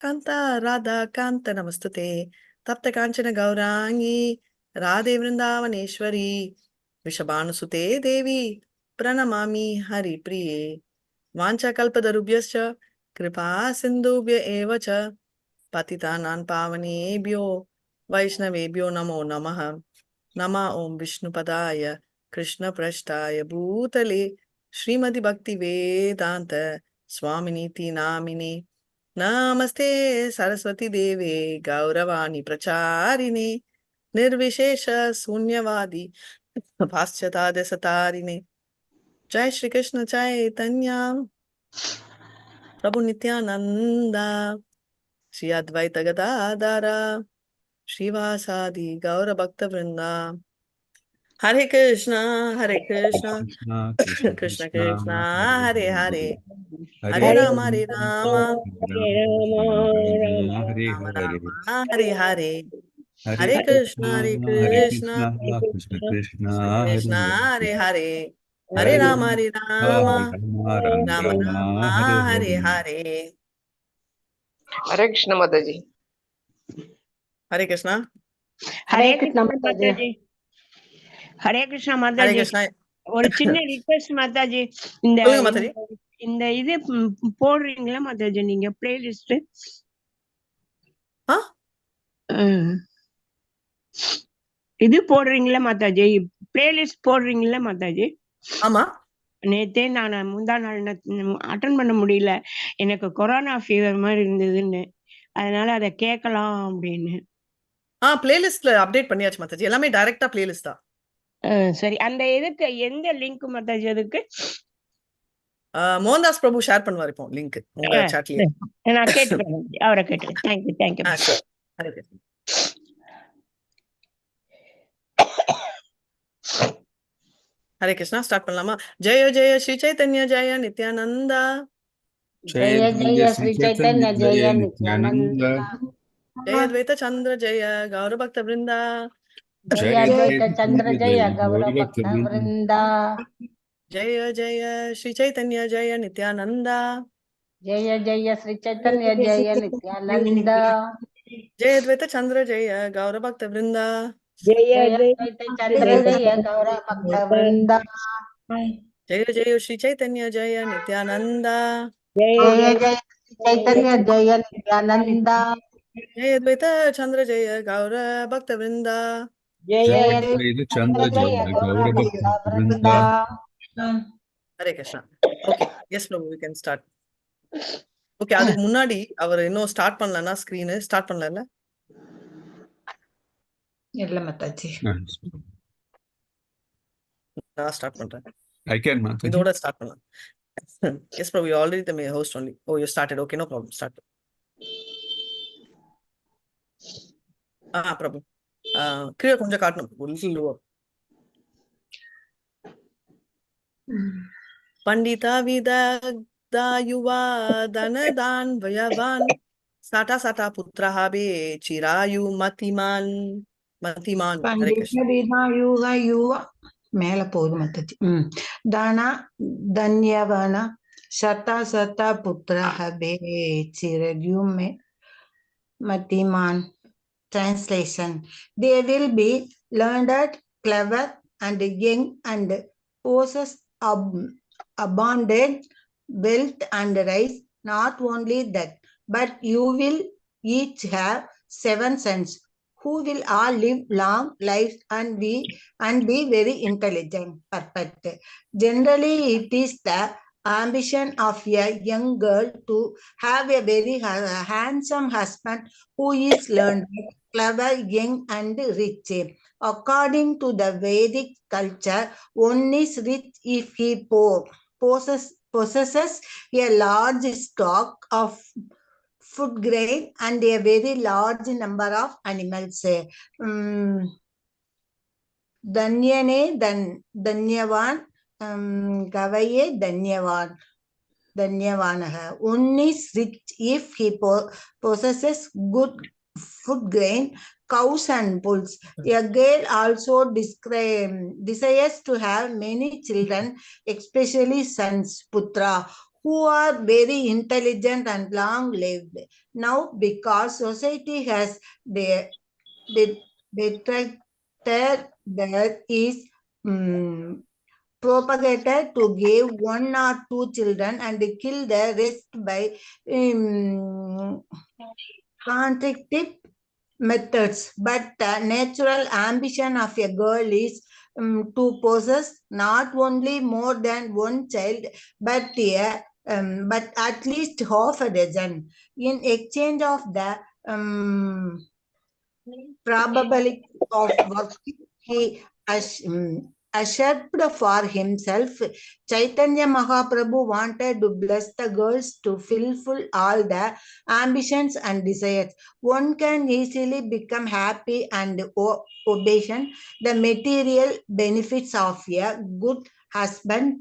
Kanta Radha Kanta Namastute Tapta Kanchana Gaurangi Radhe Vrindavaneshwari Vishabhanusute Devi Pranamami Hari Priye Vancha Kalpadarubhyascha Kripa Sindhubhya Evacha Patitanam Pavanebhyo Vaishnavebhyo Namo Namaha Nama Om Vishnupadaya Krishna Prashtaya Bhutale Srimati Bhakti Vedanta Swaminiti Namini Namaste Saraswati Deve Gauravani Pracharine Nirvishesha Sunyavadi Paschatade Satarine Jai Shri Krishna Chaitanya Prabhu Nityananda Shri Advaita Gadadara Srivasadi Gaura Bhakta Vrinda Hare Krishna Krishna, Krishna Krishna Krishna, Krishna Hare Hare Hare, Hare Hare Hare Rama, Rama Hare Rama Hare Rama Hare, Rama Hare Hare Hare Hare Krishna Hare Krishna Krishna, Krishna Krishna Krishna, Hare Krishna Hare, Hare Hare Hare Hare Rama Hare Hare Rama Rama, Ram Rama Rama, Hare Rama Hare Hare. Hare Hare Krishna Mataji. Hare Krishna Hare Krishna Mataji. Hare Krishna Hare Mataji. Krishna ஒரு சின்ன request Mataji, இந்த சொல்லுங்க மாதாஜி இந்த இது போடுறீங்களா மாதாஜி நீங்க playlist? இது போடுறீங்களா மாதாஜி, பிளேலிஸ்ட் போடுறீங்களா மாதாஜி? ஆமா நேத்தே நான் முந்தா நாள் அட்டன் பண்ண முடியல, எனக்கு கொரோனா ஃபீவர் மாதிரி இருந்ததுன்னு, அதனால அதை கேட்கலாம் அப்படின்னு. பிளேலிஸ்ட்ல அப்டேட் பண்ணியாச்சு மாதாஜி, எல்லாமே டைரக்டா பிளேலிஸ்ட் தான். சரி, அந்த இதுக்கு எந்த லிங்க் மாதாஜி? அதுக்கு மோகன்தாஸ் பிரபு ஷேர் பண்ணுவார் இப்போ லிங்க் உங்க சாட்லயே. நான் கேட்டுக்கிறேன், அவரை கேட்டுக்கிறேன். Thank you thank you. Hare Krishna start பண்ணலாமா? ஜெய ஜெய ஸ்ரீ சைத்தன்ய ஜெய நித்யானந்தா, ஜெய ஜெய ஸ்ரீ சைத்தன்ய ஜெய நித்யானந்தா, ஜெய அத்வைத சந்திர ஜெய கௌர பக்த விருந்தா, ஜெய அத்வைத சந்திர ஜெய கௌர பக்த விருந்தா, ஜெய ஜெய ஸ்ரீ சைத்தன்ய ஜெய நித்யானந்தா, ஜெய ஜெய ஸ்ரீ சைத்தன்ய ஜெய நித்யானந்தா, ஜெய அத்வைத சந்திர ஜெய கௌர பக்த விருந்தா, ஜெய அத்வைத சந்திர ஜெய கௌர பக்த விருந்தா, ஜெய ஜெய ஸ்ரீ சைத்தன்ய ஜெய நித்யானந்தா, ஜெய ஜெய ஸ்ரீ சைத்தன்ய ஜெய நித்யானந்தா, ஜெய அத்வைத சந்திர ஜெய கௌர பக்த விருந்தா, ஜெய அத்வைத சந்திர ஜெய கௌர பக்த விருந்தா. Hare Krishna. Okay, yes Prabhu, we can start. Okay, அதுக்கு முன்னாடி அவர் இன்னும் ஸ்டார்ட் பண்ணலன்னா ஸ்கிரீன் ஸ்டார்ட் பண்ணல. இல்ல மாதாஜி, நான் ஸ்டார்ட் பண்றேன். ஐ கேன் மாதாஜி, இதோட ஸ்டார்ட் பண்ணலாம். Yes Prabhu, you already the host only. Oh, you started. Okay, no problem, start. Prabhu கீழே கொஞ்சம் காட்டணும், லிட்டில் லோவர். பண்டிதா விதக்தா யுவா தனதான் வயவான் சாட்டா சாட்டா புத்ரஹாபே சிராயு மதிமான் மதிமான். ஹரே கிருஷ்ணா. யுவ மேல போகுது மாதாஜி. தானா தன்யவன சதா சதா புத்திர ஹபே சிரத்யுமே மதிமான். Translation: They will be learned, clever, and young, and possess abundant wealth and rice. Not only that, but you will each have 7 sons, who will all live long lives and be very intelligent. Perfect. Generally, it is the ambition of a young girl to have a very handsome husband who is learned, clever, young, and rich. According to the Vedic culture, one is rich if he possesses a large stock of food grain and a very large number of animals. Danyane Danyavan, Gavaye Danyavanaha. One is rich if he possesses good food grain, cows and bulls. A girl also desires to have many children, especially sons, putra, who are very intelligent and long lived. Now, because society has detected that is propagated to give 1 or 2 children and kill the rest by contractive methods. But the natural ambition of a girl is to possess not only more than one child, but at least half a dozen. In exchange of the probability of working, he assured for himself. Chaitanya Mahaprabhu wanted to bless the girls to fulfill all the ambitions and desires. One can easily become happy and obedient. The material benefits of a good husband,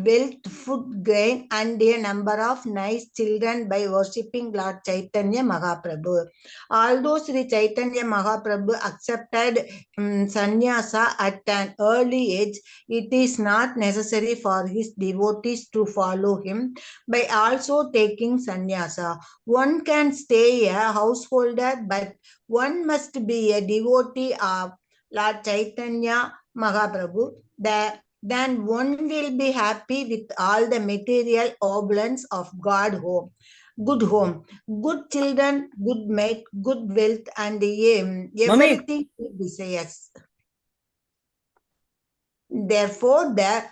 wealth, food, grain, and a number of nice children by worshipping Lord Chaitanya Mahaprabhu. Although Sri Chaitanya Mahaprabhu accepted sannyasa at an early age, it is not necessary for his devotees to follow him by also taking sannyasa. One can stay a householder, but one must be a devotee of Lord Chaitanya Mahaprabhu. Then one will be happy with all the material opulence of good home, good children, good mate, good wealth, and everything he desires. Therefore, the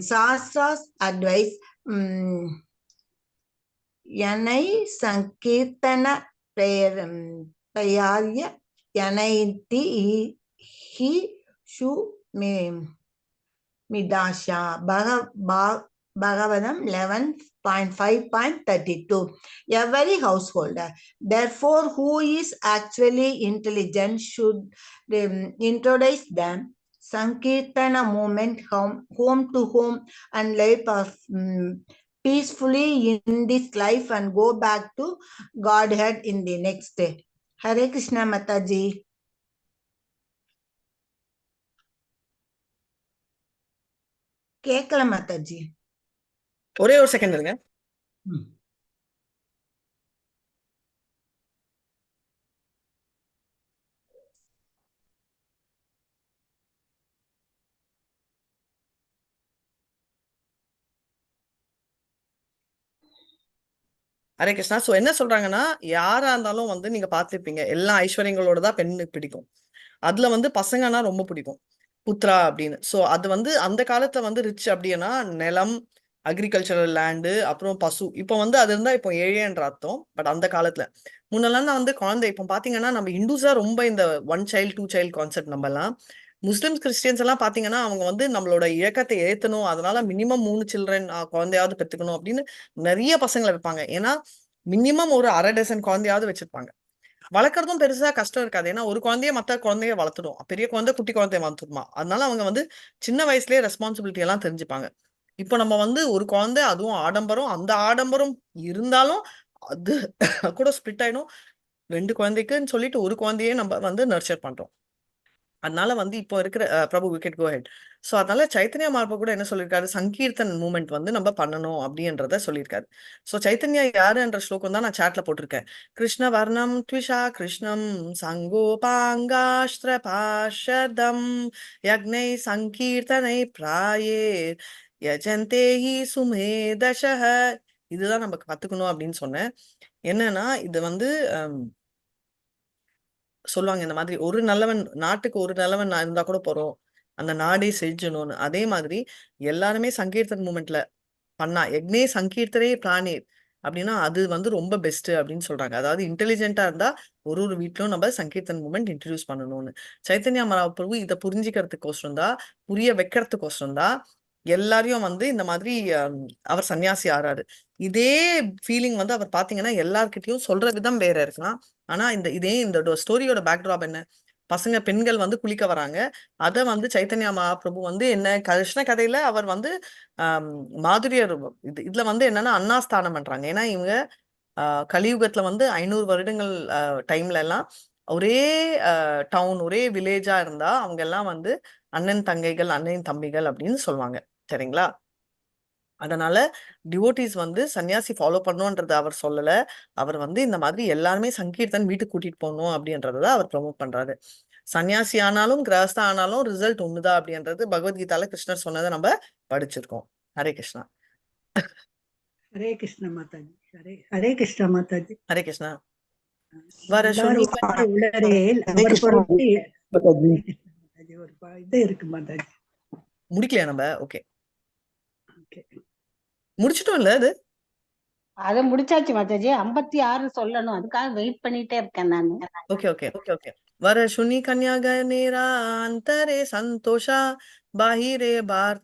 Shastras advise Yanai Sankirtana Prayarya Yanaiti he shu Midasha Bhagavatam 11.5.32. Every householder, therefore, who is actually intelligent should introduce them Sankirtana movement home to home and live peacefully in this life and go back to Godhead in the next day. Hare Krishna Mataji. கேக்கல மாதாஜி. ஒரே ஒரு second இருங்க. Hare Krishna. So என்ன சொல்றாங்கன்னா, யாரா இருந்தாலும் வந்து நீங்க பார்த்திருப்பீங்க, எல்லா ஐஸ்வர்யங்களோட தான் பெண்ணுக்கு பிடிக்கும். அதுல வந்து பசங்கன்னா ரொம்ப பிடிக்கும், புத்ரா அப்படின்னு. சோ அது வந்து அந்த காலத்துல வந்து ரிச் அப்படின்னா நிலம், அக்ரிகல்ச்சரல் லேண்டு, அப்புறம் பசு. இப்போ வந்து அது இருந்தா இப்போ ஏழைன்ற அர்த்தம். பட் அந்த காலத்துல முன்னெல்லாம் தான் வந்து குழந்தை. இப்போ பாத்தீங்கன்னா நம்ம ஹிந்துஸா ரொம்ப இந்த 1 child 2 child கான்செப்ட். நம்ம எல்லாம் முஸ்லிம்ஸ் கிறிஸ்டியன்ஸ் எல்லாம் பாத்தீங்கன்னா அவங்க வந்து நம்மளோட இயக்கத்தை ஏத்தணும், அதனால மினிமம் 3 சில்ட்ரன் குழந்தையாவது பெற்றுக்கணும் அப்படின்னு நிறைய பசங்களை வைப்பாங்க. ஏன்னா மினிமம் ஒரு 1/2 டசன் குழந்தையாவது வச்சிருப்பாங்க. வளர்க்கறதும் பெருசா கஷ்டம் இருக்காது. ஏன்னா ஒரு குழந்தைய மத்த குழந்தைய வளர்த்துடும், பெரிய குழந்தை குட்டி குழந்தைய வளர்த்துடுமா. அதனால அவங்க வந்து சின்ன வயசுலயே ரெஸ்பான்சிபிலிட்டி எல்லாம் தெரிஞ்சுப்பாங்க. இப்போ நம்ம வந்து ஒரு குழந்தை, அதுவும் ஆடம்பரம், அந்த ஆடம்பரம் இருந்தாலும் அது கூட ஸ்பிளிட் ஆயிடும். 2 குழந்தைக்குன்னு சொல்லிட்டு ஒரு குழந்தையே நம்ம வந்து நர்ச்சர் பண்றோம். அதனால வந்து இப்போ இருக்கிற Prabhu we can go ahead. So அதனால சைத்தன்யா மார்பா கூட என்ன சொல்லியிருக்காரு, சங்கீர்த்தன் மூமெண்ட் வந்து நம்ம பண்ணணும் அப்படின்றத சொல்லியிருக்காரு. ஸோ சைத்தன்யா யாருன்ற ஸ்லோகம் தான் நான் சாட்ல போட்டிருக்கேன். கிருஷ்ண வர்ணம் த்விஷா கிருஷ்ணம் சங்கோபாங்காஸ்திர பாஷதம் யக்னை சங்கீர்த்தனை பிராயே யஜந்தே ஹி சுமேதசஹ. இதுதான் நமக்கு கத்துக்கணும் அப்படின்னு சொன்னேன். என்னன்னா இது வந்து சொல்லுவாங்க இந்த மாதிரி, ஒரு நல்லவன் நாட்டுக்கு ஒரு நல்லவன் இருந்தா கூட போறோம், அந்த நாடே செழிச்சணும்னு. அதே மாதிரி எல்லாருமே சங்கீர்த்தன் மூமெண்ட்ல பண்ணா, யக்னே சங்கீர்த்தனே பிராணே அப்படின்னா அது வந்து ரொம்ப பெஸ்ட் அப்படின்னு சொல்றாங்க. அதாவது இன்டெலிஜென்ட்டா இருந்தா ஒரு வீட்லயும் நம்ம சங்கீர்த்தன் மூமெண்ட் இன்ட்ரடியூஸ் பண்ணணும்னு. சைத்தன்யா மகாபிரபு இதை புரிஞ்சுக்கிறதுக்கோசரம் தான், புரிய வைக்கிறதுக்கோசரம் தான் எல்லாரையும் வந்து இந்த மாதிரி அவர் சன்னியாசி ஆறாரு. இதே ஃபீலிங் வந்து அவர் பாத்தீங்கன்னா எல்லார்கிட்டயும் சொல்ற விதம் வேற இருக்கலாம். ஆனா இந்த ஸ்டோரியோட பேக்ட்ராப் என்ன, பசங்க பெண்கள் வந்து குளிக்க வராங்க. அத வந்து சைத்தன்யா மகாபிரபு வந்து என்ன கிருஷ்ண கதையில அவர் வந்து மாதுரியர் இதுல வந்து என்னன்னா அண்ணாஸ்தானம் பண்றாங்க. ஏன்னா இவங்க கலியுகத்துல வந்து 500 வருடங்கள் டைம்ல எல்லாம் ஒரே டவுன், ஒரே வில்லேஜா இருந்தா அவங்க எல்லாம் வந்து அண்ணன் தங்கைகள், அண்ணன் தம்பிகள் அப்படின்னு சொல்லுவாங்க. சரிங்களா? அதனால டிவோட்டிஸ் வந்து சன்னியாசி ஃபாலோ பண்ணுன்றத அவர் சொல்லல. அவர் வந்து இந்த மாதிரி எல்லாருமே சங்கீர்த்தன் வீட்டுக்கு கூட்டிட்டு போகணும் அப்படின்றத அவர் ப்ரமோட் பண்றாரு. சன்னியாசி ஆனாலும் கிரகஸ்தா ஆனாலும் ரிசல்ட் ஒண்ணுதான் அப்படின்றது பகவத்கீதால கிருஷ்ணர் சொன்னதை நம்ம படிச்சிருக்கோம். ஹரே கிருஷ்ணா. ஹரே கிருஷ்ண மாதாஜி. ஹரே கிருஷ்ண மாதாஜி. ஹரே கிருஷ்ணா. வர உளரேல் அவர் பொருட்டு ஒரு இது இருக்கு மாதாஜி. முடிக்கலையா நம்ம? ஓகே, முடிச்சிட்டோம் இல்ல? அதை முடிச்சாச்சு மாதாஜி. 56 சொல்லணும், அதுக்காக வெயிட் பண்ணிட்டே இருக்கேன் நானு. Okay okay okay okay. வர சுனி கன்யா கனேரா அந்தரே சந்தோஷா பாஹிரே பார்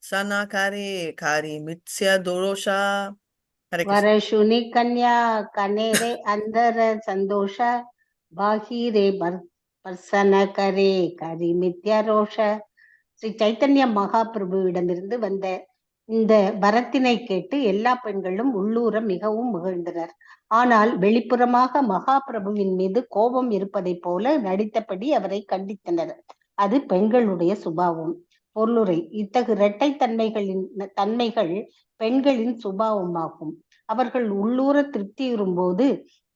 சனாகாரே காரி மித்ஸ்ய தோஷா. ஹரே கிருஷ்ணா. வரசுனி கன்யா கனேரே அந்தர சந்தோஷ பாஹிரே பர்சன கரே கரி மித்யா ரோஷ. ஸ்ரீ சைத்தன்ய மகாபிரபுவிடமிருந்து வந்த இந்த வரத்தினை கேட்டு எல்லா பெண்களும் உள்ளூர மிகவும் மகிழ்ந்தனர். ஆனால் வெளிப்புறமாக மகாபிரபுவின் மீது கோபம் இருப்பதை போல நடித்தபடி அவரை கண்டித்தனர். அது பெண்களுடைய சுபாவம். பொருளுரை: இத்தகு இரட்டை தன்மைகள் பெண்களின் சுபாவமாகும். அவர்கள் உள்ளூர திருப்தியுறும் போது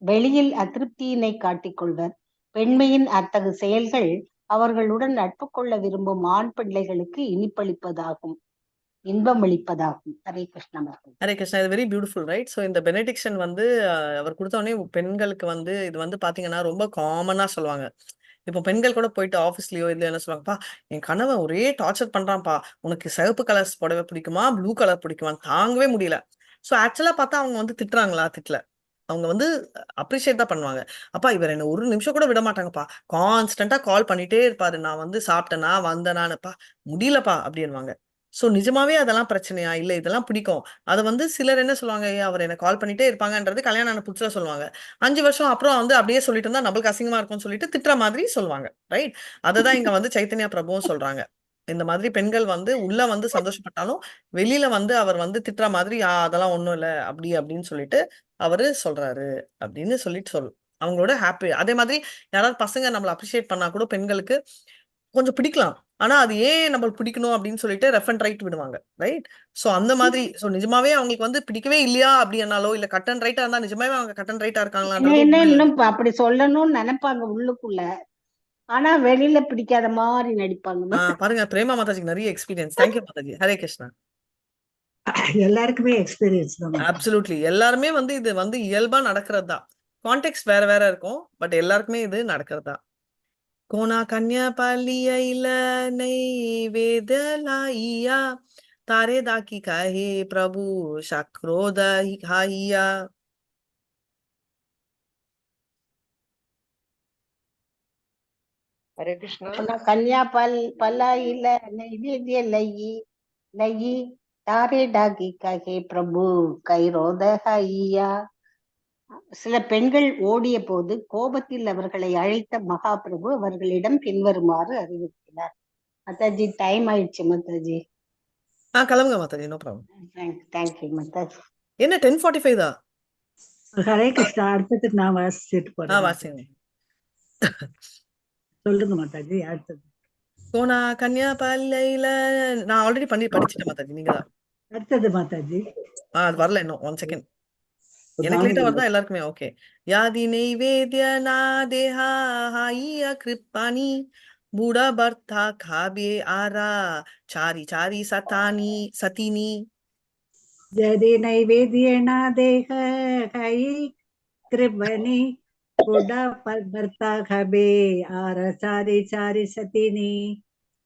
வெளியில் அதிருப்தியினை காட்டிக்கொள்வர். பெண்மையின் அத்தகு செயல்கள் அவர்களுடன் நட்பு கொள்ள விரும்பும் ஆண் பிள்ளைகளுக்கு இனிப்பளிப்பதாகும், இன்பமளிப்பதாகும். ஹரே கிருஷ்ணா. ஹரே கிருஷ்ணா. இது வெரி பியூட்டிஃபுல், ரைட்? ஸோ இந்த பெனடிக்ஷன் வந்து அவர் கொடுத்த உடனே பெண்களுக்கு வந்து இது வந்து பாத்தீங்கன்னா ரொம்ப காமனா சொல்லுவாங்க. இப்போ பெண்கள் கூட போயிட்டு ஆஃபீஸ்லயோ இதுல என்ன சொல்லுவாங்கப்பா, என் கணவன் ஒரே டார்ச்சர் பண்றான்ப்பா, உனக்கு சிவப்பு கலர்ஸ் புடவை பிடிக்குமா ப்ளூ கலர் பிடிக்குமான்னு தாங்கவே முடியல. ஸோ ஆக்சுவலா பார்த்தா அவங்க வந்து திட்டுறாங்களா? திட்டல. அவங்க வந்து அப்ரிஷியேட் தான் பண்ணுவாங்க. அப்பா இவர் என்ன ஒரு நிமிஷம் கூட விட மாட்டாங்கப்பா, கான்ஸ்டன்டா கால் பண்ணிட்டே இருப்பாரு, நான் வந்து சாப்பிட்டேனா வந்தேனான்னுப்பா, முடியலப்பா அப்படின்வாங்க. ஸோ நிஜமாவே அதெல்லாம் பிரச்சனையா? இல்ல இதெல்லாம் பிடிக்கும். அதை வந்து சிலர் என்ன சொல்லுவாங்க, அவர் என்ன கால் பண்ணிட்டே இருப்பாங்கன்றது கல்யாணம் ஆன புதுசுல சொல்லுவாங்க. 5 வருஷம் அப்புறம் வந்து அப்படியே சொல்லிட்டு இருந்தா நம்மளுக்கு அசிங்கமா இருக்கும்னு சொல்லிட்டு திட்டுற மாதிரி சொல்லுவாங்க, ரைட்? அததான் இங்க வந்து சைத்தன்யா பிரபுவும் சொல்றாங்க. இந்த மாதிரி பெண்கள் வந்து உள்ள வந்து சந்தோஷப்பட்டாலும் வெளியில வந்து அவர் வந்து திட்டுற மாதிரி அதெல்லாம் ஒண்ணும் இல்ல அப்படி அப்படின்னு சொல்லிட்டு அவரு சொல்றாரு அப்படின்னு சொல்லிட்டு அவங்களோட ஹாப்பி. அதே மாதிரி யாராவது பசங்க நம்மள அப்ரிஷியேட் பண்ணா கூட பெண்களுக்கு கொஞ்சம் பிடிக்கலாம். ஆனா அது ஏன் நம்மளுக்கு பிடிக்கணும் அப்படின்னு சொல்லிட்டு ரெஃப் அண்ட் ரைட் விடுவாங்க, ரைட்? சோ அந்த மாதிரி நிஜமாவே அவங்களுக்கு வந்து பிடிக்கவே இல்லையா அப்படின்னாலோ இல்ல கட் அண்ட் ரைட்டா இருந்தா நிஜமாவே அவங்க கட் அண்ட் ரைட்டா இருக்காங்களான்றதோ என்ன இன்னும் அப்படி சொல்லணும்னு நினைப்பாங்க உள்ளுக்குள்ள, ஆனா வெளியில பிடிக்காத மாதிரி நடிப்பாங்க. பாருங்க, பிரேமா மாதாஜிக்கு நிறைய எக்ஸ்பீரியன்ஸ். தேங்க்யூ மாதாஜி. ஹரே கிருஷ்ணா. எல்லாருக்குமே எக்ஸ்பீரியன்ஸ் தான். அப்சல்யூட்லி. எல்லாருமே வந்து இது வந்து இயல்பா நடக்கிறது தான். கான்டெக்ட் வேற வேற இருக்கும், பட் எல்லாருக்குமே இது நடக்கிறது தான். கோனா கன்யா பல்லியில நைவேதலாயியா தாரே தாக்கி கஹே பிரபு சக்ரோத ஹாயியா. Hare Krishna. கன்யா பல்லாயில நைவேத்திய லயி தாரே டாகி கஹே பிரபு கைரோத ஹையா. சில பெண்கள் ஓடிய போது கோபத்தில் அவர்களை அழைத்த மகாபிரபு அவர்களிடம் பின்வருமாறு அறிவிக்கிறார். மாதாஜி, டைம் ஆயிடுச்சு மாதாஜி. கிளம்புங்க மாதாஜி, நோ ப்ராப்ளம். தேங்க்யூ மாதாஜி. என்ன 10:45 தான்? ஹரே கிருஷ்ணா. அடுத்ததுக்கு நான் வாசிச்சுட்டு போறேன். வாசிங்க. சொல்லுங்க மாதாஜி. அடுத்தது கோனா கன்யா பல்லியில நான் ஆல்ரெடி படிச்சுட்டேன் மாதாஜி, நீங்க தான். அடுத்தது மாதாஜி. அது வரல இன்னும். 1 செகண்ட். எனக்கு லேட்டா வருதா எல்லாருக்குமே? ஓகே. யாதி நைவேத்ய நாதேஹா ஹாயியா கிருப்பானி பூடா பர்தா காபே ஆரா சாரி சாரி சதினி. ஜதி நைவேத்யேன தேக கை கிருபணி புடா பர்தா கபே ஆர சாரி சாரி சதினி.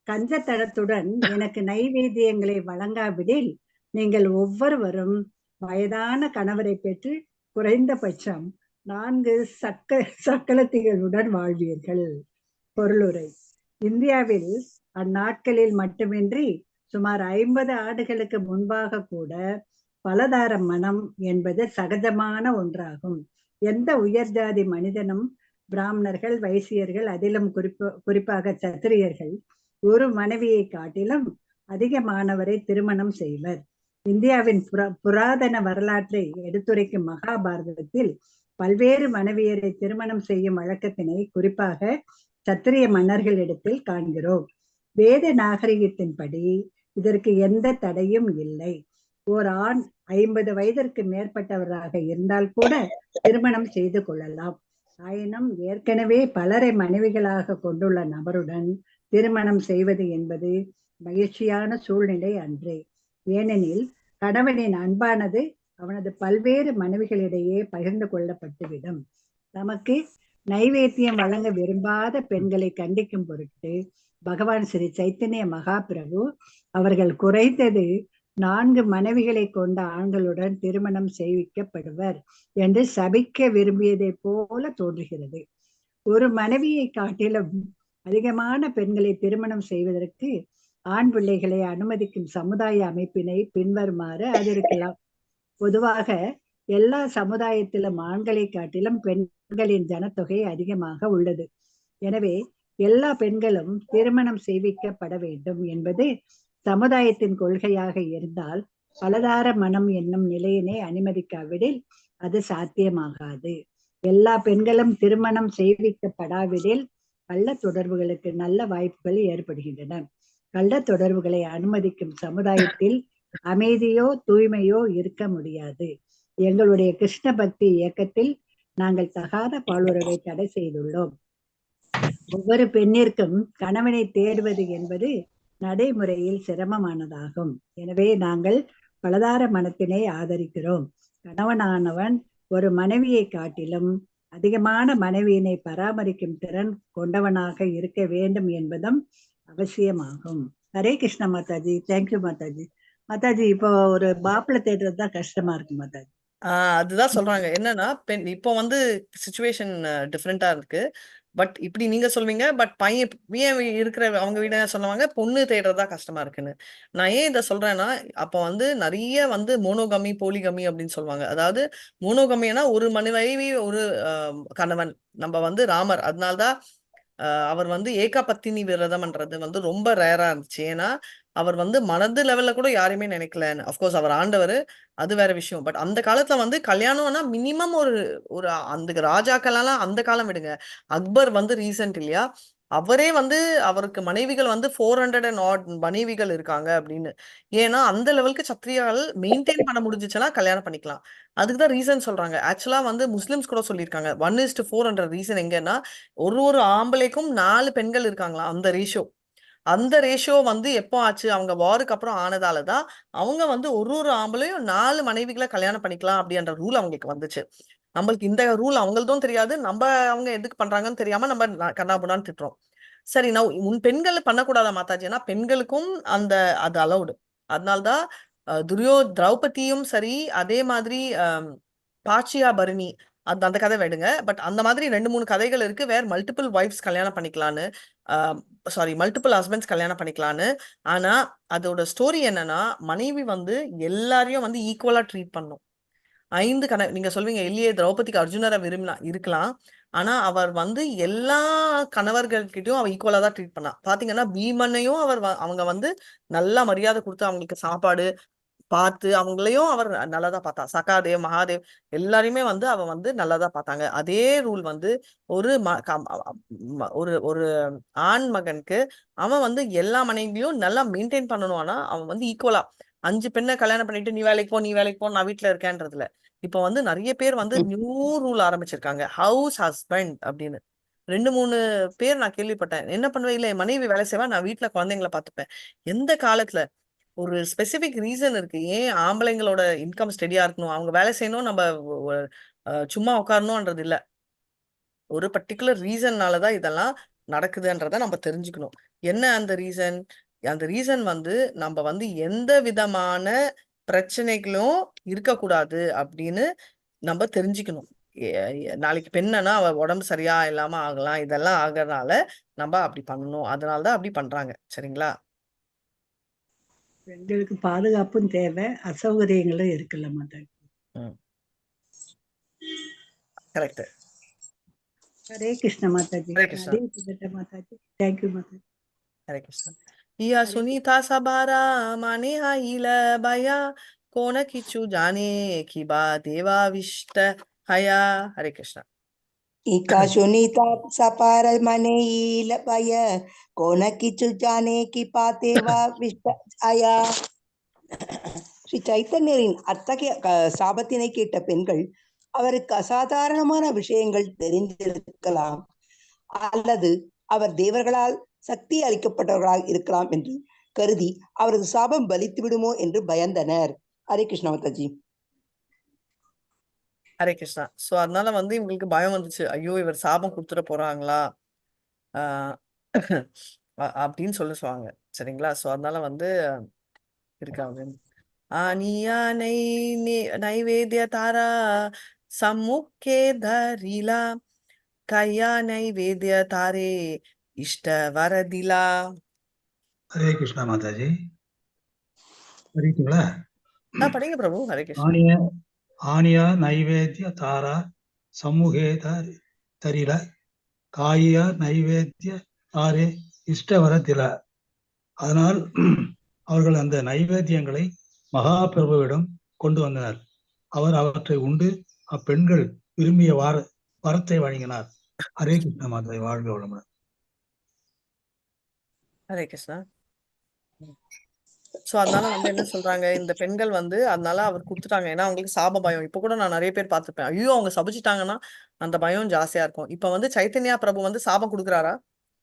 கஞ்சத்தனத்துடன் எனக்கு நைவேத்தியங்களை வழங்காவிடில் நீங்கள் ஒவ்வொருவரும் வயதான கணவரை பெற்று குறைந்தபட்சம் 4 சக்கலத்திகளுடன் வாழ்வீர்கள். பொருளுரை: இந்தியாவில் அந்நாட்களில் மட்டுமின்றி சுமார் 50 ஆண்டுகளுக்கு முன்பாக கூட பலதார மனம் என்பது சகஜமான ஒன்றாகும். எந்த உயர்ஜாதி மனிதனும், பிராமணர்கள், வைசியர்கள், அதிலும் குறிப்பாக சத்திரியர்கள் ஒரு மனைவியை காட்டிலும் அதிகமானவரை திருமணம் செய்வர். இந்தியாவின் புராதன வரலாற்றை எடுத்துரைக்கும் மகாபாரதத்தில் பல்வேறு மனைவியரை திருமணம் செய்யும் வழக்கத்தினை குறிப்பாக சத்திரிய மன்னர்களிடத்தில் காண்கிறோம். வேத நாகரிகத்தின்படி இதற்கு எந்த தடையும் இல்லை. ஓர் ஆண் 50 வயதிற்கு மேற்பட்டவராக இருந்தால் கூட திருமணம் செய்து கொள்ளலாம். ஆயினும் ஏற்கனவே பலரை மனைவிகளாக கொண்டுள்ள நபருடன் திருமணம் செய்வது என்பது மகிழ்ச்சியான சூழ்நிலை அன்றே. ஏனெனில் கணவனின் அன்பானது அவனது பல்வேறு மனைவிகளிடையே பகிர்ந்து கொள்ளப்பட்டுவிடும். தமக்கு நைவேத்தியம் வழங்க விரும்பாத பெண்களை கண்டிக்கும் பொருட்டு பகவான் ஸ்ரீ சைத்தன்ய மகாபிரபு அவர்கள் குறைந்தது 4 மனைவிகளை கொண்ட ஆண்களுடன் திருமணம் செய்விக்கப்படுவர் என்று சபிக்க விரும்பியதை போல தோன்றுகிறது. ஒரு மனைவியை காட்டிலும் அதிகமான பெண்களை திருமணம் செய்வதற்கு ஆண் பிள்ளைகளை அனுமதிக்கும் சமுதாய அமைப்பினை பின்வருமாறு ஆதரிக்கலாம். பொதுவாக எல்லா சமுதாயத்திலும் ஆண்களை காட்டிலும் பெண்களின் ஜனத்தொகை அதிகமாக உள்ளது. எனவே எல்லா பெண்களும் திருமணம் செய்விக்கப்பட வேண்டும் என்பது சமுதாயத்தின் கொள்கையாக இருந்தால் பலதார மனம் என்னும் நிலையினை அனுமதிக்காவிடில் அது சாத்தியமாகாது. எல்லா பெண்களும் திருமணம் செய்விக்கப்படாவிடில் கள்ள தொடர்புகளுக்கு நல்ல வாய்ப்புகள் ஏற்படுகின்றன. கள்ள தொடர்புகளை அனுமதிக்கும் சமுதாயத்தில் அமைதியோ தூய்மையோ இருக்க முடியாது. எங்களுடைய கிருஷ்ண பக்தி இயக்கத்தில் நாங்கள் தகாத பாலுறவை தடை செய்துள்ளோம். ஒவ்வொரு பெண்ணிற்கும் கணவனை தேடுவது என்பது நடைமுறையில் சிரமமானதாகும். எனவே நாங்கள் பலதார மனத்தினை ஆதரிக்கிறோம். கணவனானவன் ஒரு மனைவியை காட்டிலும் அதிகமான மனைவியினை பராமரிக்கும் திறன் கொண்டவனாக இருக்க வேண்டும் என்பதும் அவசியமாகும். ஹரே கிருஷ்ண மாதாஜி. தேங்க்யூ மாதாஜி. மாதாஜி, இப்போ ஒரு மாப்பிள்ளை தேடுறது தான் கஷ்டமா இருக்கு மாதாஜி. அதுதான் சொல்றாங்க. என்னன்னா பெண் இப்போ வந்து சிச்சுவேஷன் டிஃப்ரெண்டா இருக்கு. பட் இப்படி நீங்க சொல்வீங்க. பட் பையன் இருக்கிற அவங்க வீட சொல்லுவாங்க பொண்ணு தேடுறதா கஷ்டமா இருக்குன்னு. நான் ஏன் இதை சொல்றேன்னா, அப்போ வந்து நிறைய வந்து மோனோகமி போலிகமி அப்படின்னு சொல்லுவாங்க. அதாவது மோனோகமினா ஒரு மனைவி ஒரு கணவன். நம்ம வந்து ராமர். அதனால்தான் அவர் வந்து ஏகா பத்தினி விரதம்ன்றது வந்து ரொம்ப ரேரா இருந்துச்சு. ஏன்னா அவர் வந்து மனது லெவல்ல கூட யாரையுமே நினைக்கலன்னு. அஃப்கோர்ஸ் அவர் ஆண்டவர், அது வேற விஷயம். பட் அந்த காலத்துல வந்து கல்யாணம்னா மினிமம் ஒரு ஒரு அந்த ராஜாக்கள்லாம் அந்த காலம் விடுங்க. அக்பர் வந்து ரீசெண்ட் இல்லையா, அவரே வந்து அவருக்கு மனைவிகள் வந்து 400 and odd மனைவிகள் இருக்காங்க அப்படின்னு. ஏன்னா அந்த லெவலுக்கு சத்திரியால் மெயின்டைன் பண்ண முடிஞ்சிச்சுன்னா கல்யாணம் பண்ணிக்கலாம். அதுக்குதான் ரீசன் சொல்றாங்க. ஆக்சுவலா வந்து முஸ்லிம்ஸ் கூட சொல்லியிருக்காங்க 1:400. ரீசன் எங்கன்னா ஒரு ஆம்பளைக்கும் 4 பெண்கள் இருக்காங்களா, அந்த ரேஷியோ. அந்த ரேஷியோ வந்து எப்போ ஆச்சு, அவங்க வாருக்கு அப்புறம் ஆனதாலதான் அவங்க வந்து ஒரு ஆம்பளையும் 4 மனைவிகளை கல்யாணம் பண்ணிக்கலாம் அப்படின்ற ரூல் அவங்களுக்கு வந்துச்சு. நம்மளுக்கு இந்த ரூல் அவங்களதும் தெரியாது, நம்ம அவங்க எதுக்கு பண்றாங்கன்னு தெரியாம நம்ம கண்ணாபுண்ணான்னு திட்டுறோம். சரி, நான் உன் பெண்கள் பண்ணக்கூடாதா மாதாஜி? ஏன்னா பெண்களுக்கும் அது அலௌடு. அதனால்தான் திரௌபதியும் சரி, அதே மாதிரி பாச்சியா பரணி, அந்த கதை விடுங்க. பட் அந்த மாதிரி 2-3 கதைகள் இருக்கு வேற மல்டிபிள் வைஃப்ஸ் கல்யாணம் பண்ணிக்கலான்னு, மல்டிபிள் ஹஸ்பண்ட்ஸ் கல்யாணம் பண்ணிக்கலான்னு. ஆனா அதோட ஸ்டோரி என்னன்னா, மனைவி வந்து எல்லாரையும் வந்து ஈக்குவலா ட்ரீட் பண்ணும். 5 நீங்க சொல்வீங்க இல்லையே திரௌபதிக்கு அர்ஜுனரை விரும்பினா இருக்கலாம். ஆனா அவர் வந்து எல்லா கணவர்கள்கிட்டயும் அவ ஈக்குவலா தான் ட்ரீட் பண்ணா. பாத்தீங்கன்னா பீமனையும் அவங்க வந்து நல்லா மரியாதை கொடுத்து அவங்களுக்கு சாப்பாடு பார்த்து அவங்களையும் அவர் நல்லதா பார்த்தா. சகாதேவ், மகாதேவ் எல்லாரையுமே வந்து அவ வந்து நல்லதா பார்த்தாங்க. அதே ரூல் வந்து ஒரு ஒரு ஒரு ஆண் மகனுக்கு அவன் வந்து எல்லா மனைவியும் நல்லா மெயின்டைன் பண்ணணும். ஆனா அவன் வந்து ஈக்குவலா 5 பெண்ணை கல்யாணம் பண்ணிட்டு நீ வேலைக்கு போ நான் வீட்டுல இருக்கேன்றதுல இப்ப வந்து நிறைய பேர் வந்து நியூ ரூல் ஆரம்பிச்சிருக்காங்க, ஹவுஸ் ஹஸ்பண்ட் அப்படின்னு. 2-3 பேர் நான் கேள்விப்பட்டேன். என்ன பண்ணுவேன், இல்ல என் மனைவி வேலை செய்வா, நான் வீட்டுல குழந்தைங்களை பார்த்துப்பேன். எந்த காலத்துல ஒரு ஸ்பெசிபிக் ரீசன் இருக்கு ஏன் ஆம்பளைங்களோட இன்கம் ஸ்டெடியா இருக்கணும், அவங்க வேலை செய்யணும், நம்ம சும்மா உட்காரணும்ன்றது இல்ல. ஒரு பர்டிகுலர் ரீசன்னாலதான் இதெல்லாம் நடக்குதுன்றத நம்ம தெரிஞ்சுக்கணும். என்ன அந்த ரீசன்? அந்த ரீசன் வந்து நம்ம வந்து எந்த விதமான பிரச்சனைகளும் இருக்கக்கூடாது அப்படின்னு நம்ம தெரிஞ்சுக்கணும். நாளைக்கு பெண்ணனா அவ உடம்பு சரியா இல்லாம ஆகலாம், இதெல்லாம் ஆகறதுனால நம்ம அப்படி பண்ணணும். அதனாலதான் அப்படி பண்றாங்க. சரிங்களா? பெண்களுக்கு பாதுகாப்பும் தேவை, அசௌகரியங்களும் இருக்குல்ல மாதாஜி. கரெக்ட். ஹரே கிருஷ்ண மாதாஜி. ஹரே கிருஷ்ணா. மாதாஜி. தேங்க்யூ மாதாஜி. ஹரே கிருஷ்ணா. இயா சுனிதா சபாரா மானே ஹாயில பயா கோன கிச்சு ஜானே கிபா தேவாவிஷ்ட ஹயா. ஹரே கிருஷ்ணா. इका सुनीता सपार मने लय कोन किचु जाने की पाते वा विष्ट आया. ஸ்ரீ சைத்தன்யரின் அத்தகைய சாபத்தினை கேட்ட பெண்கள் அவருக்கு அசாதாரணமான விஷயங்கள் தெரிந்திருக்கலாம், அல்லது அவர் தேவர்களால் சக்தி அளிக்கப்பட்டவர்களாக இருக்கலாம் என்று கருதி அவரது சாபம் பலித்து விடுமோ என்று பயந்தனர். ஹரே கிருஷ்ணா மாதாஜி. ஹரே கிருஷ்ணா. சோ அதனால வந்து இவங்களுக்கு பயம் வந்துச்சு, ஐயோ இவர் சாபம் கொடுத்துட போறாங்களா ஆஹ் அப்படின்னு சொல்லுவாங்க. சரிங்களா? சோ அதனால வந்து இருக்காங்க. ஆனியா நைவேத்ய தாரா சம்முக்கே தரிலா கையா நைவேத்ய தாரே இஷ்ட வரதிலா. ஹரே கிருஷ்ணா மாதாஜி. படிக்கீங்களா? படிங்க பிரபு. ஹரே கிருஷ்ணா. ஆனிய ஆனியா நைவேத்திய தாரா சமூகே தரில காயா நைவேத்திய தாரே இஷ்டவரத்தில. அதனால் அவர்கள் அந்த நைவேத்தியங்களை மகாபிரபுவிடம் கொண்டு வந்தனர். அவர் அவற்றை உண்டு அப்பெண்கள் விரும்பிய வரத்தை வழங்கினார். ஹரே கிருஷ்ண மாதாஜி. வாழ்க வளமுடன். ஹரே கிருஷ்ணா. சோ அதனால வந்து என்ன சொல்றாங்க, இந்த பெண்கள் வந்து அதனால அவர் கொடுத்துட்டாங்க. ஏன்னா அவங்களுக்கு சாப பயம். இப்ப கூட நான் நிறைய பேர் பார்த்திருப்பேன், ஐயோ அவங்க சபிச்சிட்டாங்கன்னா அந்த பயம் ஜாஸ்தியா இருக்கும். இப்ப வந்து சைத்தன்யா பிரபு வந்து சாபம் கொடுக்குறாரா,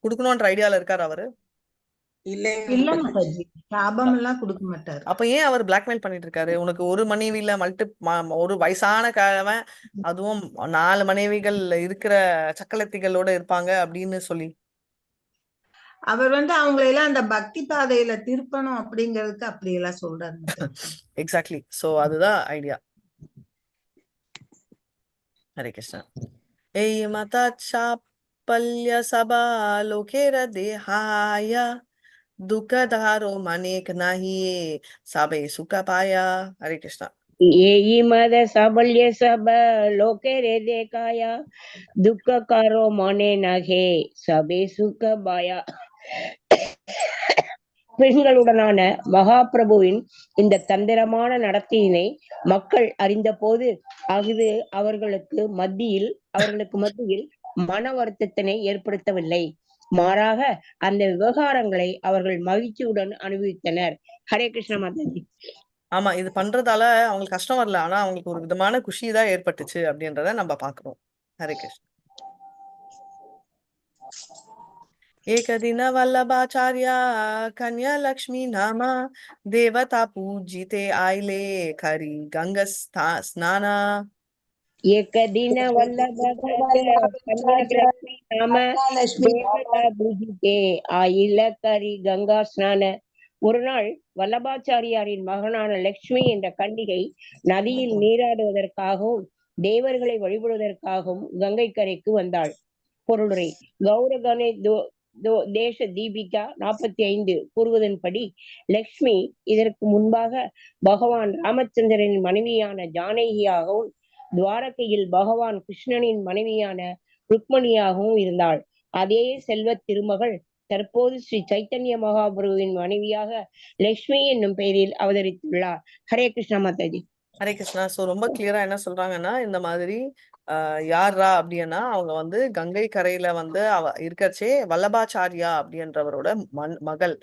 கொடுக்கணும்ன்ற ஐடியால இருக்காரு அவரு? இல்ல மாதாஜி, சாபம் எல்லாம் கொடுக்க மாட்டாரு. அப்ப ஏன் அவர் பிளாக்மெயில் பண்ணிட்டு இருக்காரு? உனக்கு ஒரு மனைவியில ஒரு வயசான கிழவன், அதுவும் 4 மனைவிகள் இருக்கிற சக்கலத்திகளோட இருப்பாங்க அப்படின்னு சொல்லி. அவர் வந்து அவங்களை எல்லாம் அந்த பக்தி பாதையில திருப்பணும் அப்படிங்கிறதுக்கு அப்படி எல்லாம் சொல்றாரு. எக்ஸாக்ட்லி. சோ அதுதான் ஐடியா. ஹரே கிருஷ்ணா. ஏய் மாதா சாப்பல்ய சபா லோகேர தேஹாய துக்கதாரோ மனேக் நாஹி சபே சுக பாயா. ஹரே கிருஷ்ணா. ஏயி மத சாபல்ய சப லோகே ரே தேகாயா துக்ககாரோ மனே நகே சபே சுக பாயா. பெண்களுடனான மகாபிரபுவின் இந்த தந்திரமான நடத்தையினை மக்கள் அறிந்த போது அது அவர்களுக்கு மத்தியில் மன வருத்தத்தினை ஏற்படுத்தவில்லை. மாறாக அந்த விவகாரங்களை அவர்கள் மகிழ்ச்சியுடன் அனுபவித்தனர். ஹரே கிருஷ்ண மாதாஜி. ஆமா, இது பண்றதால அவங்களுக்கு கஷ்டம் வரல, ஆனா அவங்களுக்கு ஒரு விதமான குஷி தான் ஏற்பட்டுச்சு அப்படின்றத நம்ம பாக்குறோம். ஹரே கிருஷ்ண. ஏகதின வல்லபாச்சாரியா கன்யா லக்ஷ்மி நாமா தேவதா பூஜிதே ஆயிலே கரி கங்க ஸ்நானா. ஏகதின வல்லபாச்சாரிய கன்யா லக்ஷ்மி நாம தேவதா பூஜிதே ஆயில கரி கங்கா ஸ்நான. ஒரு நாள் வல்லபாச்சாரியாரின் மகனான லட்சுமி என்ற கன்னிகை நதியில் நீராடுவதற்காகவும் தேவர்களை வழிபடுவதற்காகவும் கங்கை கரைக்கு வந்தாள். பொருளுரை: கௌரகனை தேச தீபிகா 45 கூறுவதன்படி லக்ஷ்மி இதற்கு முன்பாக பகவான் ராமச்சந்திரனின் மனைவியான ஜானகியாகவும் துவாரகையில் பகவான் கிருஷ்ணனின் மனைவியான ருக்மணியாகவும் இருந்தாள். அதே செல்வ திருமகள் தற்போது ஸ்ரீ சைத்தன்ய மகாபிரபுவின் மனைவியாக லக்ஷ்மி என்னும் பெயரில் அவதரித்துள்ளார். ஹரே கிருஷ்ணா மாதாஜி. ஹரே கிருஷ்ணா. சோ ரொம்ப கிளியரா என்ன சொல்றாங்கன்னா, இந்த மாதிரி யாரா அப்படின்னா அவங்க வந்து கங்கை கரையில வந்து இருக்கச்சே வல்லபாச்சாரியா அப்படின்றவரோட மகள்.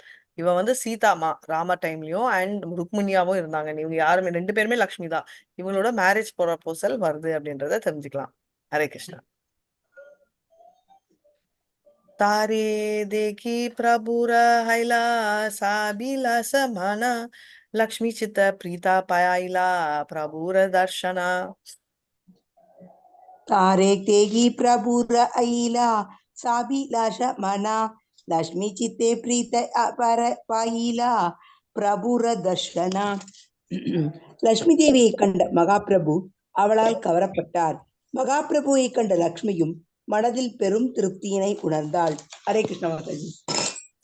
இவ வந்து சீதாமா ராம டைம்லயும் அண்ட் ருக்மிணியாவும் இருந்தாங்க. இவங்க யாருமே 2 பேருமே லக்ஷ்மி தான். இவங்களோட மேரேஜ் ப்ரொபோசல் வருது அப்படின்றத தெரிஞ்சுக்கலாம். ஹரே கிருஷ்ணா. तारे देखी प्रभुर हैला साबिलास मना लक्ष्मी चित्त प्रीता पायला प्रभुर दर्शना. तारे तेगी प्रभुर ऐला साबिलास मना लक्ष्मी चित्ते प्रीत पर पायला प्रभुर दर्शना. லட்சுமி தேவியை கண்ட மகாபிரபு அவளால் கவரப்பட்டார். மகாபிரபுவை கண்ட லக்ஷ்மியும் மனதில் பெரும் திருப்தியினை உணர்ந்தாள். ஹரே கிருஷ்ண மாதாஜி.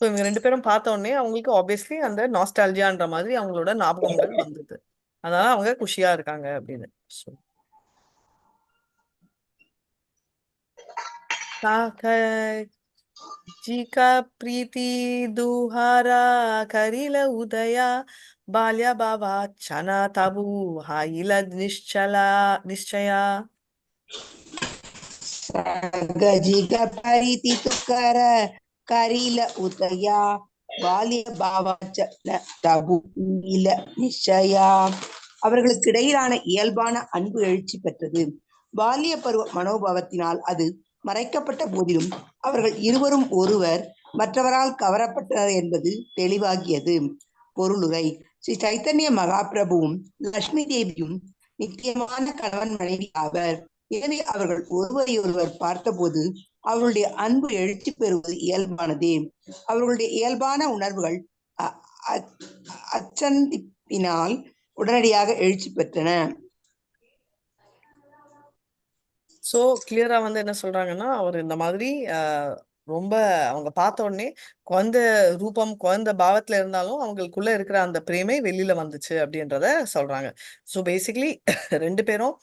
இவங்க 2 பேரும் பார்த்த உடனே அவங்களுக்கு ஆப்வியஸ்லி அந்த நாஸ்டால்ஜியான்ற மாதிரி அவங்களோட ஞாபகங்கள் வந்தது. அதனால அவங்க குஷியா இருக்காங்க அப்படின்னு. ஜிகா பிரீத்தி துஹாரா கரில உதயா பால்ய பாவா சனா தபு ஹாயில நிச்சயா. गजिग परिति तुकर करिल उतया பாலிய பாவாச்ச தபு இல நிச்சயா. அவர்களுக்கு இடையிலான இயல்பான அன்பு எழுச்சி பெற்றது. பாலிய பருவ மனோபாவத்தினால் அது மறைக்கப்பட்ட போதிலும் அவர்கள் இருவரும் ஒருவர் மற்றவரால் கவரப்பட்டனர் என்பது தெளிவாகியது. பொருளுரை: ஸ்ரீ சைத்தன்ய மகாபிரபுவும் லட்சுமி தேவியும் நித்தியமான கணவன் மனைவி ஆவர். எனவே அவர்கள் ஒருவரையொருவர் பார்த்தபோது அவர்களுடைய அன்பு எழுச்சி பெறுவது இயல்பானதே. அவர்களுடைய இயல்பான உணர்வுகள் அச்சந்திப்பினால் உடனடியாக எழுச்சி பெற்றன. சோ கிளியரா வந்து என்ன சொல்றாங்கன்னா, அவர் இந்த மாதிரி ரொம்ப அவங்க பார்த்த உடனே குழந்தை ரூபம், குழந்தை பாவத்துல இருந்தாலும் அவங்களுக்குள்ள இருக்கிற அந்த பிரேமை வெளியில வந்துச்சு அப்படின்றத சொல்றாங்க. ஸோ பேசிக்கலி 2 பேரும்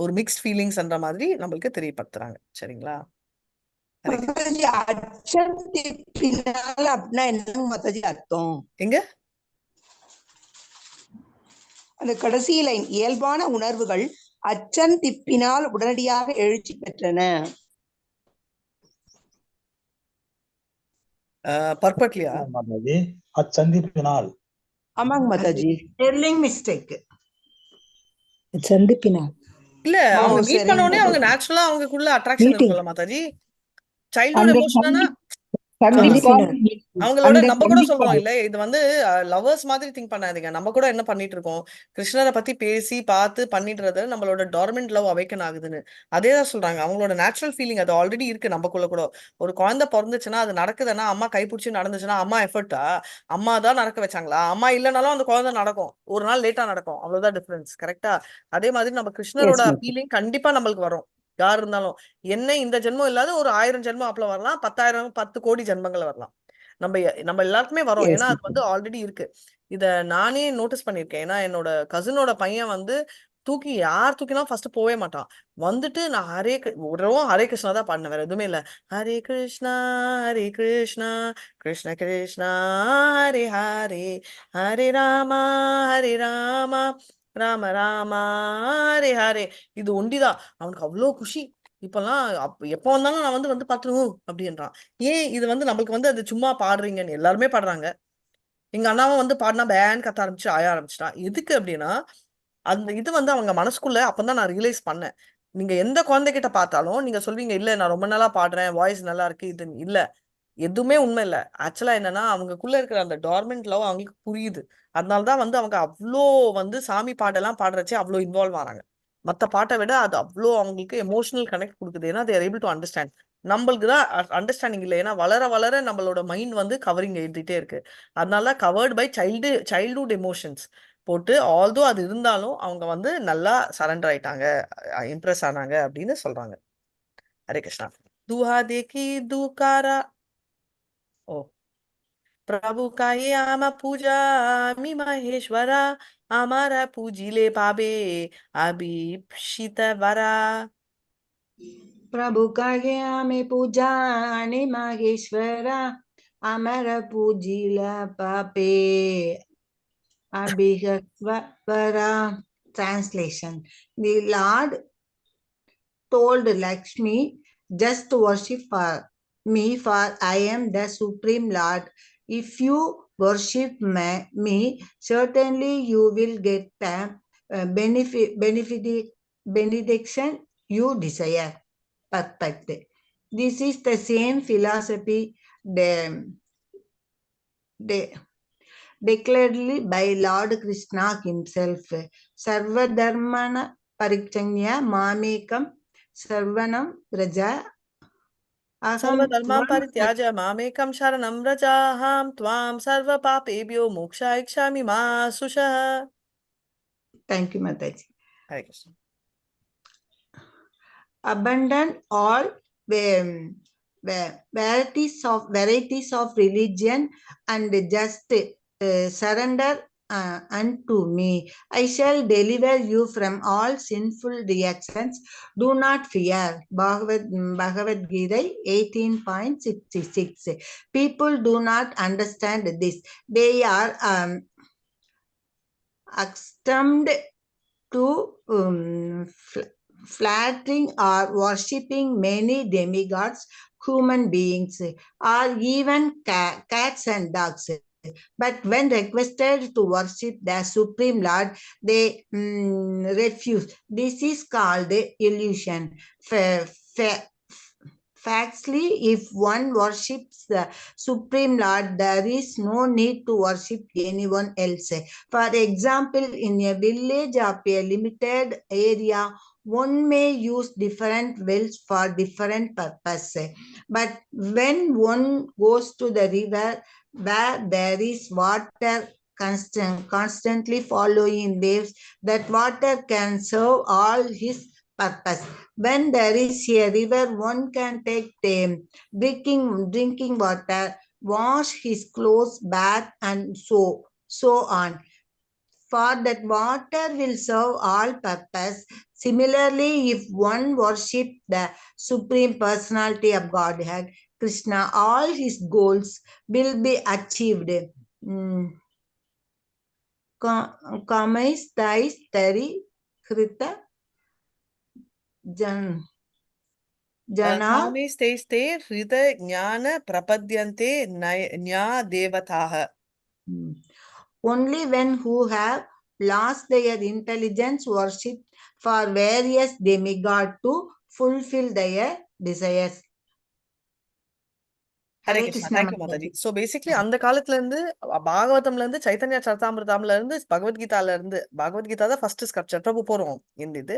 ஒரு மிக்ஸ்ட் ஃபீலிங்ஸ்ன்ற மாதிரி நம்மளுக்கு தெரியப்படுத்துறாங்க. சரிங்களா? அச்சந்திப்பினால் அப்படின்னா என்னங்க மாதாஜி அர்த்தம்? எங்க அந்த கடைசி லைன், இயல்பான உணர்வுகள் அச்சந்திப்பினால் உடனடியாக எழுச்சி பெற்றன. பர்பட்லியா? மாதாஜி அச்சந்திப்பினால். ஆமாங்க மாதாஜி. Spelling mistake. சந்திப்பினால் இல்ல, அவங்க மீட் பண்ண உடனே அவங்க நேச்சுரலா அவங்களுக்குள்ள அட்ராக்ஷன் இருக்கும்ல மாதாஜி. சைல்ட்ஹுட் எமோஷனா அவங்களோட நம்ம கூட சொல்றோம் இல்ல, இது வந்து லவர்ஸ் மாதிரி திங்க் பண்ணாதீங்க. நம்ம கூட என்ன பண்ணிட்டு இருக்கோம், கிருஷ்ணரை பத்தி பேசி பார்த்து பண்ணிடுறது நம்மளோட டார்மெண்ட் லவ் அவைக்கன் ஆகுதுன்னு. அதேதான் சொல்றாங்க. அவங்களோட நேச்சுரல் ஃபீலிங் அது ஆல்ரெடி இருக்கு நமக்குள்ள கூட. ஒரு குழந்தை பிறந்துச்சுன்னா, அது நடக்குதுன்னா, அம்மா கைப்பிடிச்சு நடந்துச்சுன்னா அம்மா எஃபர்ட்டா, அம்மா தான் நடக்க வச்சாங்களா? அம்மா இல்லைனாலும் அந்த குழந்தை நடக்கும், ஒரு நாள் லேட்டா நடக்கும், அவ்வளவுதான் டிஃபரன்ஸ். கரெக்டா? அதே மாதிரி நம்ம கிருஷ்ணரோட ஃபீலிங் கண்டிப்பா நம்மளுக்கு வரும். யார் இருந்தாலும் என்ன இந்த ஜென்மம் இல்லாத ஒரு 1000 ஜென்மம் அப்பல வரலாம், 10,000 10 கோடி ஜென்மங்கள் வரலாம். நம்ம எல்லாருக்குமே வரும். ஏன்னா அது வந்து ஆல்ரெடி இருக்கு. இத நானே நோட்டீஸ் பண்ணிருக்கேன். ஏன்னா என்னோட கசினோட பையன் வந்து யார் தூக்கினா ஃபர்ஸ்ட் போவே மாட்டான். வந்துட்டு நான் ஹரே கிருஷ்ணா தான் பாடினேன், வேற எதுவுமே இல்ல. ஹரே கிருஷ்ணா கிருஷ்ண கிருஷ்ணா ஹரே ஹரே, ஹரே ராமா ராம ராமா ஹரே ஹரே. இது ஒண்டிதான் அவனுக்கு அவ்வளோ குஷி. இப்பெல்லாம் எப்ப வந்தாலும் நான் வந்து பாத்துருவோம் அப்படின்றான். ஏன் இது வந்து நம்மளுக்கு வந்து அது சும்மா பாடுறீங்கன்னு எல்லாருமே பாடுறாங்க. எங்க அண்ணாவும் வந்து பாடினா பேன் கத்த ஆரம்பிச்சு ஆய ஆரம்பிச்சிட்டான். எதுக்கு அப்படின்னா, அந்த இது வந்து அவங்க மனசுக்குள்ள அப்பதான் நான் ரியலைஸ் பண்ணேன். நீங்க எந்த குழந்தைகிட்ட பார்த்தாலும் நீங்க சொல்வீங்க, இல்ல நான் ரொம்ப நாளா பாடுறேன், வாய்ஸ் நல்லா இருக்கு, இது இல்ல, எதுவுமே உண்மை இல்ல. ஆக்சுவலா என்னன்னா, அவங்களுக்குள்ள இருக்கிற அந்த டார்மெண்ட் லவ் அவங்களுக்கு புரியுது. அதனாலதான் வந்து அவங்க அவ்வளோ வந்து சாமி பாட்டெல்லாம் பாடுறச்சே அவ்வளோ இன்வால்வ் ஆறாங்க. மத்த பாட்டை விட அது அவ்வளோ அவங்களுக்கு எமோஷனல் கனெக்ட் கொடுக்குது. ஏன்னா தேர் ஏபிள் டு அண்டர்ஸ்டாண்ட். நம்மளுக்கு தான் அண்டர்ஸ்டாண்டிங் இல்லை. ஏன்னா வளர வளர நம்மளோட மைண்ட் வந்து கவரிங் எழுதிட்டே இருக்கு. அதனால கவர்ட் பை சைல்டுஹுட் எமோஷன்ஸ் போட்டு, ஆல்தோ அது இருந்தாலும் அவங்க வந்து நல்லா சரண்டர் ஆயிட்டாங்க, இம்ப்ரெஸ் ஆனாங்க அப்படின்னு சொல்றாங்க. ஹரே கிருஷ்ணா. துஹா தேக்கி துகாரா. ஓ प्रभु काहे आमा पूजा मी महेश्वरा, आमारा पूजिले पाबे अभिषित वरा. प्रभु काहे आमे पूजा नि मागेश्वरा, अमर पूजिला पापे अभिषेकवरा. Translation: The Lord told Lakshmi, just worship me, for I am the Supreme Lord. If you worship me, certainly you will get the benediction you desire. Perfect. This is the same philosophy declared by Lord Krishna himself. Sarvadharmana parichanya mamekam sarvanam raja. सर्वधर्मां परित्याज्य मामेकं शरणं व्रजाहं त्वां सर्वपापेभ्यो मोक्षयिष्यामि मा शुचः. Thank you, Mataji. Hare Krishna. Abandon all varieties of religion and just surrender unto me. I shall deliver you from all sinful reactions. Do not fear. Bhagavad Gita 18.66. People do not understand this. They are accustomed to flattering or worshipping many demigods, human beings, or even cats and dogs. But when requested to worship the Supreme Lord, they refuse. This is called illusion. Factually, if one worships the Supreme Lord, there is no need to worship anyone else. For example, in a village of a limited area, one may use different wells for different purposes. But when one goes to the river where there is water constantly following waves, that water can serve all his purpose. When there is a river, one can take drinking water, wash his clothes, bath, and so on. For that water will serve all purpose. Similarly, if one worship the Supreme Personality of Godhead, Krishna, all his goals will be achieved. Kamais tais tari krita jana. कामेस्तैस्ते हृद ज्ञान प्रपद्यन्ते न्या देवताः. Only when who have lost their intelligence worship for various demigods to fulfill their desires. Hare Krishna. Thank you Mataji. So basically அந்த காலத்துல இருந்து பாகவதம்ல இருந்து சைத்தன்ய சரிதாமிர்தாம்ல இருந்து பகவத்கீதால இருந்து பகவத்கீதா தான் ஃபர்ஸ்ட் ஸ்கிரிப்சர். பிரபு போறோம் இந்த இது.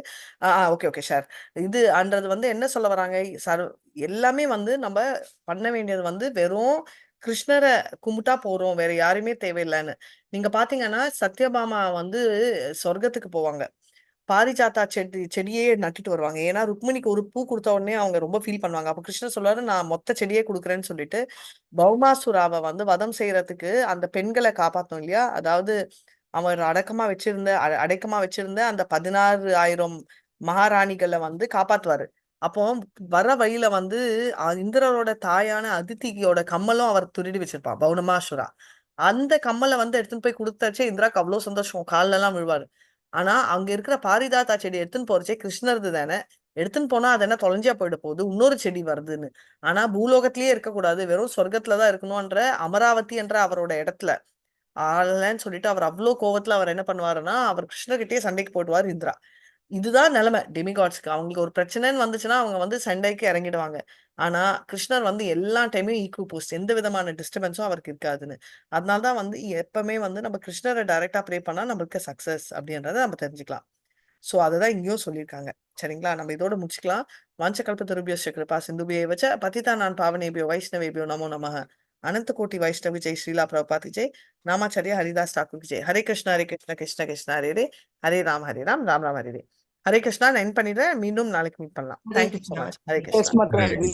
Okay share. இது அன்றது வந்து என்ன சொல்ல வராங்க, எல்லாமே வந்து நம்ம பண்ண வேண்டியது வந்து வெறும் கிருஷ்ணரை கும்பிட்டா போறோம், வேற யாருமே தேவையில்லைன்னு. நீங்க பாத்தீங்கன்னா சத்யபாமா வந்து சொர்க்கத்துக்கு போவாங்க, பாரிஜாத்தா செடியே நட்டுட்டு வருவாங்க. ஏன்னா ருக்மிணிக்கு ஒரு பூ கொடுத்த உடனே அவங்க ரொம்ப ஃபீல் பண்ணுவாங்க. அப்ப கிருஷ்ணர் சொல்றாரு, நான் மொத்த செடியே கொடுக்குறேன்னு சொல்லிட்டு பௌமாசுராவை வந்து வதம் செய்யறதுக்கு அந்த பெண்களை காப்பாத்தணும் இல்லையா. அதாவது அவர் அடக்கமா வச்சிருந்த அந்த 16,000 மகாராணிகளை வந்து காப்பாத்துவாரு. அப்போ வர வழியில வந்து இந்திரரோட தாயான அதித்தியோட கம்மலும் அவர் திருடி வச்சிருப்பான் பௌமாசுரா. அந்த கம்மலை வந்து எடுத்துன்னு போய் கொடுத்தாச்சே இந்திராக்கு அவ்வளவு சந்தோஷம், கால்ல எல்லாம் விழுவாரு. ஆனா அங்க இருக்கிற பாரிதாத்தா செடி எடுத்துன்னு போறச்சே கிருஷ்ணர்து தானே, எடுத்துன்னு போனா அது என்ன தொலைஞ்சியா போயிட போகுது, இன்னொரு செடி வருதுன்னு. ஆனா பூலோகத்திலேயே இருக்கக்கூடாது, வெறும் சொர்க்கத்துலதான் இருக்கணும்ன்ற அமராவதி என்ற அவரோட இடத்துல ஆளன்னு சொல்லிட்டு அவர் அவ்வளவு கோவத்துல அவர் என்ன பண்ணுவாருன்னா, அவர் கிருஷ்ணர்கிட்டயே சண்டைக்கு போடுவார் இந்திரா. இதுதான் நிலைமை டெமிகாட்ஸ்க்கு. அவங்களுக்கு ஒரு பிரச்சனைன்னு வந்துச்சுன்னா அவங்க வந்து சண்டைக்கு இறங்கிடுவாங்க. ஆனா கிருஷ்ணர் வந்து எல்லா டைமும் ஈக்குவல் போஸ்ட், எந்த விதமான டிஸ்டர்பன்ஸும் அவருக்கு இருக்காதுன்னு. அதனாலதான் வந்து எப்பவுமே வந்து நம்ம கிருஷ்ணரை டைரக்டா ப்ரே பண்ணா நம்மளுக்கு சக்சஸ் அப்படின்றத நம்ம தெரிஞ்சுக்கலாம். சோ அததான் இங்கேயும் சொல்லியிருக்காங்க. சரிங்களா, நம்ம இதோட முடிச்சுக்கலாம். வாஞ்சகல்பத்தருபியஸ்ய கிருபா சிந்துபியே வச்ச பதிதா நான் பாவனேபியோ வைஷ்ணவேபியோ நமோ நமः. அனந்த கோட்டி வைஷ்ணவி ஜெய் ஸ்ரீலா பிரபாதி ஜெய். நாமாச்சாரிய ஹரிதாஸ் டாக்கூர் ஜெய். ஹரே கிருஷ்ணா கிருஷ்ண கிருஷ்ண ஹரே ரே, ஹரே ராம் ராம் ராம் ஹரே ரே. ஹரே கிருஷ்ணா. நான் என் பண்ணிடுறேன், மீண்டும் நாளைக்கு மீட் பண்ணலாம். Thank you so much. Hare Krishna. Yes, Mataji.